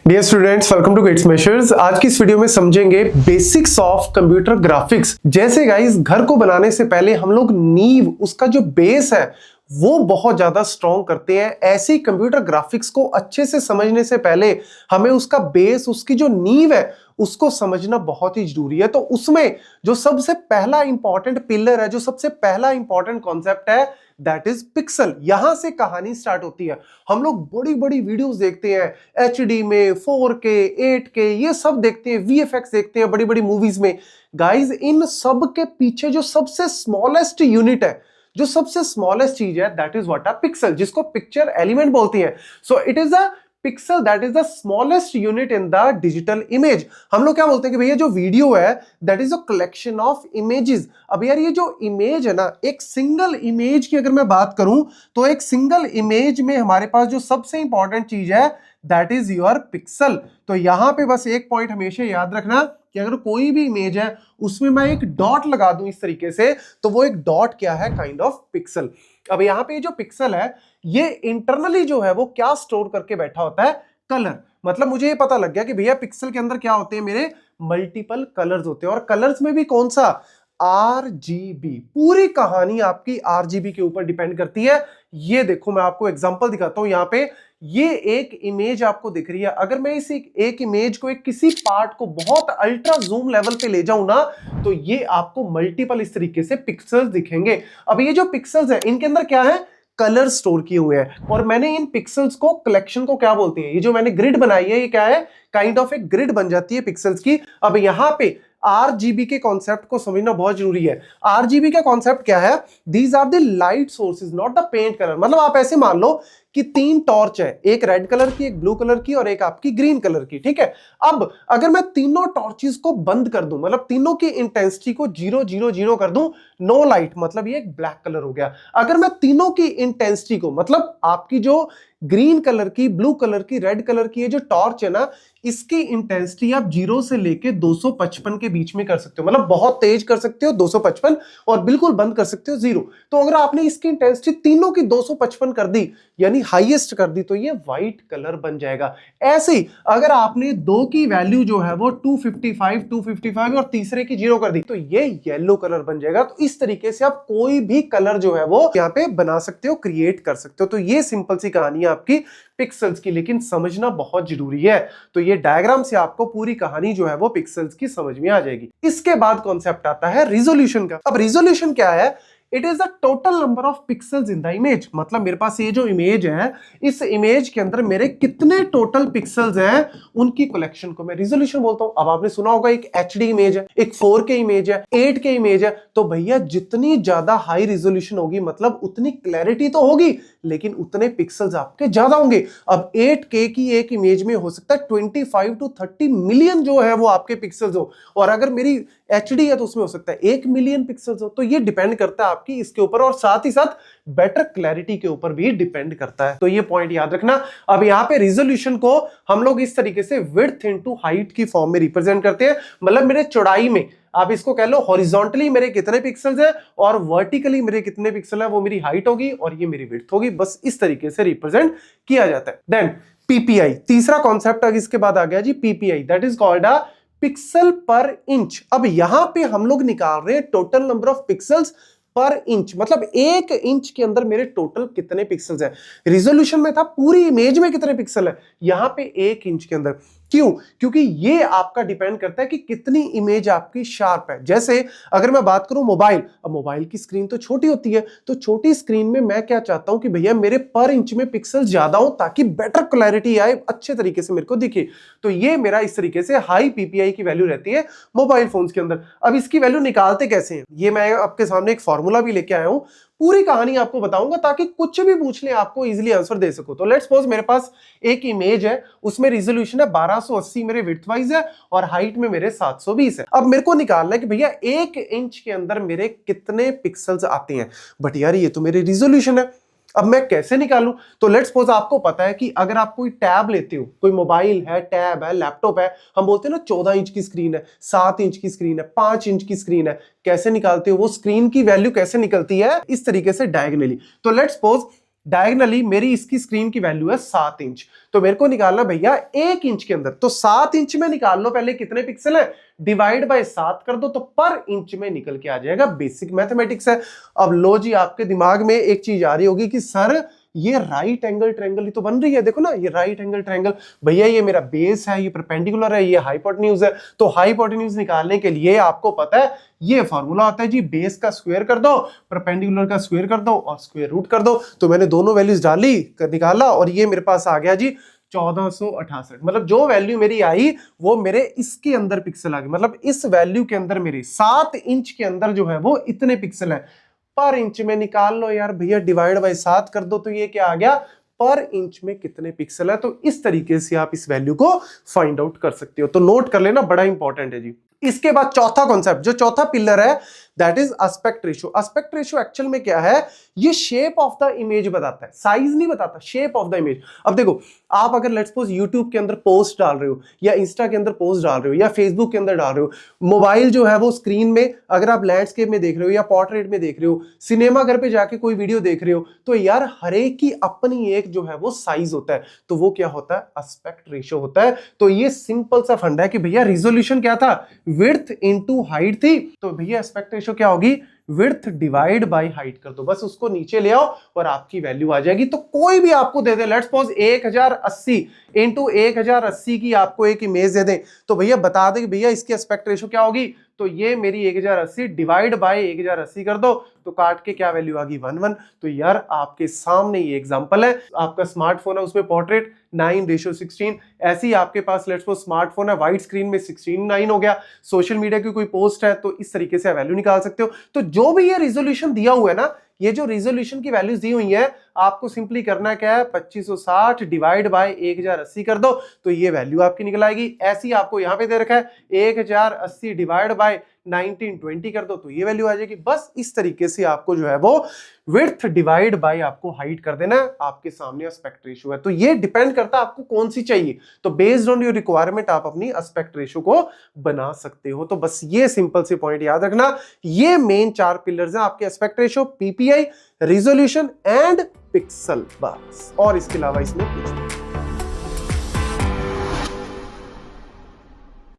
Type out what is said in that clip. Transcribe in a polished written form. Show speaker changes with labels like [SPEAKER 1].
[SPEAKER 1] Dear students, welcome to kids measures. आज की इस वीडियो में समझेंगे बेसिक्स ऑफ कंप्यूटर ग्राफिक्स। जैसे गाइस, घर को बनाने से पहले हम लोग नींव, उसका जो बेस है वो बहुत ज्यादा स्ट्रॉन्ग करते हैं। ऐसे ही कंप्यूटर ग्राफिक्स को अच्छे से समझने से पहले हमें उसका बेस, उसकी जो नींव है उसको समझना बहुत ही जरूरी है। तो उसमें जो सबसे पहला इंपॉर्टेंट पिलर है, जो सबसे पहला इंपॉर्टेंट कॉन्सेप्ट है, दैट इज पिक्सल। यहां से कहानी स्टार्ट होती है। हम लोग बड़ी बड़ी वीडियोस देखते हैं, एचडी में, 4K, 8K, ये सब देखते हैं, वीएफएक्स देखते हैं बड़ी बड़ी मूवीज में। गाइज, इन सब के पीछे जो सबसे स्मॉलेस्ट यूनिट है, जो सबसे स्मॉलेस्ट चीज है, that is what a pixel, जिसको पिक्चर एलिमेंट बोलती है। So it is a pixel that is the smallest unit in the digital image. हम लोग क्या बोलते हैं कि भैया जो वीडियो है that is a collection of images. अब यार ये जो इमेज है ना, एक सिंगल इमेज की अगर मैं बात करूं तो एक सिंगल इमेज में हमारे पास जो सबसे इंपॉर्टेंट चीज है दैट इज योर पिक्सल। तो यहां पे बस एक पॉइंट हमेशा याद रखना कि अगर कोई भी इमेज है उसमें मैं एक डॉट लगा दूं इस तरीके से, तो वो एक डॉट क्या है, काइंड ऑफ पिक्सल। अब यहां पे जो पिक्सल है ये इंटरनली जो है वो क्या स्टोर करके बैठा होता है, कलर। मतलब मुझे ये पता लग गया कि भैया पिक्सल के अंदर क्या होते हैं, मेरे मल्टीपल कलर्स होते हैं। और कलर्स में भी कौन सा, आरजीबी। पूरी कहानी आपकी आरजीबी के ऊपर डिपेंड करती है। ये देखो मैं आपको एग्जांपल दिखाता हूं। यहां पे ये एक इमेज आपको दिख रही है। अगर मैं इस एक इमेज को, एक किसी पार्ट को बहुत अल्ट्रा जूम लेवल पे ले जाऊं ना, तो ये आपको मल्टीपल इस तरीके से पिक्सल्स दिखेंगे। अब ये जो पिक्सल्स है इनके अंदर क्या है, कलर स्टोर किए हुए हैं। और मैंने इन पिक्सल्स को, कलेक्शन को क्या बोलते हैं, ये जो मैंने ग्रिड बनाई है ये क्या है, काइंड ऑफ एक ग्रिड बन जाती है पिक्सल्स की। अब यहां पे आरजीबी के कॉन्सेप्ट को समझना बहुत जरूरी है। आरजीबी का कॉन्सेप्ट क्या है, these are the light sources, not the paint colour. मतलब आप ऐसे मान लो कि 3 टॉर्च है, एक रेड कलर की, एक ब्लू कलर की और एक आपकी ग्रीन कलर की, ठीक है। अब अगर मैं तीनों टॉर्चेस को बंद कर दूं, मतलब तीनों की इंटेंसिटी को 0 0 0 कर दूं, नो लाइट, मतलब ये एक ब्लैक कलर हो गया। अगर मैं तीनों की इंटेंसिटी को, मतलब आपकी जो ग्रीन कलर की, ब्लू कलर की, रेड कलर की ये जो टॉर्च है ना, इसकी इंटेंसिटी आप 0 से लेके 255 के बीच में कर सकते हो। मतलब बहुत तेज कर सकते हो 255 और बिल्कुल बंद कर सकते हो 0। तो अगर आपने इसकी इंटेंसिटी तीनों की 255 कर दी, यानी हाईएस्ट कर दी, तो ये व्हाइट कलर बन जाएगा। ऐसे ही अगर आपने 2 की वैल्यू जो है वो 255 और तीसरे की 0 कर दी, तो ये येलो कलर बन जाएगा। तो इस तरीके से आप कोई भी कलर जो है वो यहाँ पे बना सकते हो, क्रिएट कर सकते हो। तो ये सिंपल सी कहानी है आपकी पिक्सल्स की, लेकिन समझना बहुत जरूरी है। तो ये डायग्राम से आपको पूरी कहानी जो है वो पिक्सल्स की समझ में आ जाएगी। इसके बाद कॉन्सेप्ट आता है रिजोल्यूशन का। अब रिजोल्यूशन क्या है, it is the total number of pixels in the image. मतलब मेरे पास ये जो इमेज है, इस इमेज के अंदर मेरे कितने टोटल पिक्सल्स हैं, उनकी कलेक्शन को मैं रिजोल्यूशन बोलता हूं। अब आपने सुना होगा एक एचडी इमेज है, एक 4K इमेज है, 8K इमेज है। तो भैया जितनी ज्यादा हाई रिजोल्यूशन होगी, मतलब उतनी क्लैरिटी तो होगी, लेकिन उतने पिक्सल्स आपके ज्यादा होंगे। अब 8K की एक इमेज में हो सकता है 25 to 30 मिलियन जो है वो आपके पिक्सल्स हो, और अगर मेरी एचडी है तो उसमें हो सकता है 1 मिलियन पिक्सल्स हो। तो ये डिपेंड करता है आपकी इसके ऊपर, और साथ ही साथ बेटर क्लैरिटी के ऊपर भी डिपेंड करता है। तो ये पॉइंट याद रखना। अब यहां पे रिजोल्यूशन को हम लोग इस तरीके से विड्थ इनटू हाइट की फॉर्म में रिप्रेजेंट करते हैं। मतलब मेरे चौड़ाई में आप इसको कह लो, हॉरिजॉन्टली मेरे कितने पिक्सल्स हैं और वर्टिकली मेरे कितने पिक्सल है, वो मेरी हाइट होगी और ये मेरी विड्थ होगी। बस इस तरीके से रिप्रेजेंट किया जाता है। देन पीपीआई, तीसरा कॉन्सेप्ट इसके बाद आ गया जी, PPI, that is called a pixel per inch. अब यहां पे हम लोग निकाल रहे हैं total number of pixels per inch. मतलब 1 इंच के अंदर मेरे टोटल कितने पिक्सल्स हैं। रिजोल्यूशन में था पूरी इमेज में कितने पिक्सल है, यहां पे 1 इंच के अंदर। क्यों? क्योंकि ये आपका डिपेंड करता है कि कितनी इमेज आपकी शार्प है। जैसे अगर मैं बात करूं मोबाइल, अब मोबाइल की स्क्रीन तो छोटी होती है, तो छोटी स्क्रीन में मैं क्या चाहता हूं कि भैया मेरे पर इंच में पिक्सल ज्यादा हो, ताकि बेटर क्लैरिटी आए, अच्छे तरीके से मेरे को दिखे। तो ये मेरा इस तरीके से हाई पीपीआई की वैल्यू रहती है मोबाइल फोन्स के अंदर। अब इसकी वैल्यू निकालते कैसे हैं, ये मैं आपके सामने एक फॉर्मूला भी लेके आया हूं, पूरी कहानी आपको बताऊंगा ताकि कुछ भी पूछ ले आपको इजीली आंसर दे सको। तो लेट्स सपोज मेरे पास एक इमेज है, उसमें रिजोल्यूशन है 1280 मेरे विड्थ वाइज है और हाइट में मेरे 720 है। अब मेरे को निकालना है कि भैया 1 इंच के अंदर मेरे कितने पिक्सल्स आते हैं। बट यार ये तो मेरी रिजोल्यूशन है, अब मैं कैसे निकालूं। तो लेट्स सपोज आपको पता है कि अगर आप कोई टैब लेते हो, कोई मोबाइल है, टैब है, लैपटॉप है, हम बोलते हैं ना 14 इंच की स्क्रीन है, 7 इंच की स्क्रीन है, 5 इंच की स्क्रीन है, कैसे निकालते हो, वो स्क्रीन की वैल्यू कैसे निकलती है, इस तरीके से डायगोनली। तो लेट्स सपोज डायगनली मेरी इसकी स्क्रीन की वैल्यू है 7 इंच, तो मेरे को निकालना भैया 1 इंच के अंदर, तो 7 इंच में निकाल लो पहले कितने पिक्सल है, डिवाइड बाय 7 कर दो, तो पर इंच में निकल के आ जाएगा। बेसिक मैथमेटिक्स है। अब लो जी, आपके दिमाग में एक चीज आ रही होगी कि सर ये राइट एंगल ट्रायंगल ही तो बन रही है, देखो ना ये राइट एंगल ट्रायंगल, भैया ये मेरा बेस है, ये परपेंडिकुलर है, ये हाइपोटेन्यूज है। तो हाइपोटेन्यूज निकालने के लिए आपको पता है ये फार्मूला होता है जी, बेस का स्क्वायर कर दो, परपेंडिकुलर का स्क्वायर कर दो और स्क्वायर रूट कर दो। तो मैंने दोनों वैल्यूज डाली, निकाला और ये मेरे पास आ गया जी 1468। मतलब जो वैल्यू मेरी आई वो मेरे इसके अंदर पिक्सल आ गए, मतलब इस वैल्यू के अंदर मेरी 7 इंच के अंदर जो है वो इतने पिक्सल है। पर इंच में निकाल लो यार भैया, डिवाइड बाय 7 कर दो, तो ये क्या आ गया, पर इंच में कितने पिक्सल है। तो इस तरीके से आप इस वैल्यू को फाइंड आउट कर सकते हो, तो नोट कर लेना, बड़ा इंपॉर्टेंट है जी। इसके बाद चौथा कॉन्सेप्ट, जो चौथा पिलर है, that is aspect ratio. Aspect ratio actual में क्या है, ये शेप ऑफ द इमेज बताता है, साइज नहीं बताता, शेप ऑफ द इमेज। अब देखो, आप अगर लेट्स सपोज यूट्यूब के अंदर पोस्ट डाल रहे हो, या इंस्टा के अंदर पोस्ट डाल रहे हो, या फेसबुक के अंदर डाल रहे हो, मोबाइल जो है वो स्क्रीन में अगर आप लैंडस्केप में देख रहे हो या पोर्ट्रेट में देख रहे हो, सिनेमा घर पे जाके कोई वीडियो देख रहे हो, तो यार हर एक की अपनी एक जो है वो साइज होता है, तो वो क्या होता है, एस्पेक्ट रेशियो होता है। तो ये सिंपल सा फंडा है कि भैया रिजोल्यूशन क्या था, विड्थ इनटू हाइट थी, तो भैया एस्पेक्ट रेशियो क्या होगी, विड्थ डिवाइड बाय हाइट कर दो, बस उसको नीचे ले आओ और आपकी वैल्यू आ जाएगी। तो कोई भी आपको दे दे, लेट्स सपोज 1080 इंटू 1080 की आपको एक इमेज दे दे, तो भैया बता दे कि भैया इसकी एस्पेक्ट रेशियो क्या होगी, तो ये मेरी 1080 डिवाइड बाय 1080 कर दो, तो काट के क्या वैल्यू आ गई, 11। तो यार आपके सामने ये एग्जांपल है, आपका स्मार्टफोन है उसमें पोर्ट्रेट 9:16, ऐसे ही आपके पास लेट्स सपोज स्मार्टफोन है वाइड स्क्रीन में 16:9 हो गया, सोशल मीडिया की कोई पोस्ट है, तो इस तरीके से वैल्यू निकाल सकते हो। तो जो भी ये रिजोल्यूशन दिया हुआ है ना, ये जो रिजोल्यूशन की वैल्यूज दी हुई है, आपको सिंपली करना क्या है, 2560 डिवाइड बाय 1080 कर दो, तो ये वैल्यू आपकी निकल आएगी। ऐसी आपको यहां पे दे रखा है 1080 डिवाइड बाय 1920 कर दो, तो ये वैल्यू आ जाएगी। बस इस तरीके से आपको जो है वो विड्थ डिवाइड बाय आपको हाइट कर देना है, आपके सामने एस्पेक्ट रेशियो है। तो ये डिपेंड करता है आपको कौन सी चाहिए, तो बेस्ड ऑन योर रिक्वायरमेंट आप अपनी एस्पेक्ट रेशियो को बना सकते हो। तो बस ये सिंपल से पॉइंट याद रखना, ये मेन 4 पिलर्स हैं आपके, aspect ratio, PPI, resolution and pixel, बस, और इसके अलावा इसमें कुछ नहीं।